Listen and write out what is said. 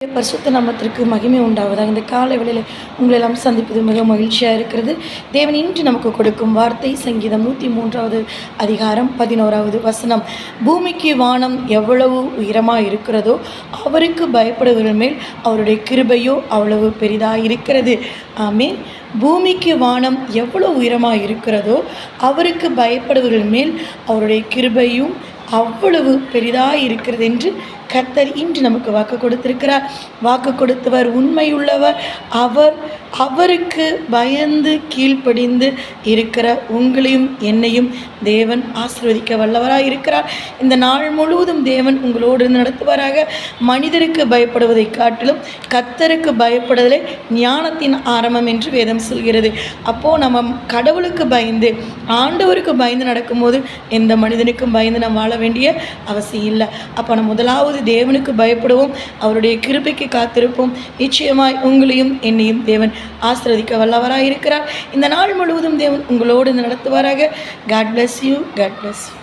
பரிசுத்த நாமத்திற்கு மகிமை உண்டாவதாக. இந்த காலை வேளையில் உங்களெல்லாம் சந்திப்பது மிக மகிழ்ச்சியாக இருக்கிறது. தேவன் இன்று நமக்கு கொடுக்கும் வார்த்தை சங்கீதம் 103 அதிகாரம் 11 வசனம். பூமிக்கு வானம் எவ்வளவு உயரமாக இருக்கிறதோ அவருக்கு பயப்படுவர்கள் மேல் அவருடைய கிருபையோ அவ்வளவு பெரிதாக இருக்கிறது. ஆமேன். பூமிக்கு வானம் எவ்வளவு உயரமாக இருக்கிறதோ அவருக்கு பயப்படுவர்கள் மேல் அவருடைய கிருபையும் அவ்வளவு பெரிதாக இருக்கிறது என்று கர்த்தர் இன்று நமக்கு வாக்கு கொடுத்திருக்கிறார். வாக்கு கொடுத்தவர் உண்மையுள்ளவர். அவருக்கு பயந்து கீழ்ப்படிந்து இருக்கிற உங்களையும் என்னையும் தேவன் ஆசீர்வதிக்க வல்லவராக இருக்கிறார். இந்த நாள் முழுவதும் தேவன் உங்களோடு நடத்துவாராக. மனிதருக்கு பயப்படுவதை காட்டிலும் கர்த்தருக்கு பயப்படுதலே ஞானத்தின் ஆரம்பம் என்று வேதம் சொல்கிறது. அப்போது நம்ம கடவுளுக்கு பயந்து ஆண்டவருக்கு பயந்து நடக்கும்போது எந்த மனிதனுக்கும் பயந்து நம்ம வாழ வேண்டிய அவசியம் இல்லை. அப்போ நம்ம முதலாவது தேவனுக்கு பயப்படுவோம், அவருடைய கிருபைக்கு காத்திருப்போம். நிச்சயமாய் உங்களையும் என்னையும் தேவன் ஆசீர்வதிக்க வல்லவராக இருக்கிறார். இந்த நாள் முழுவதும் தேவன் உங்களோடு நடத்துவாராக. God bless you. God bless you.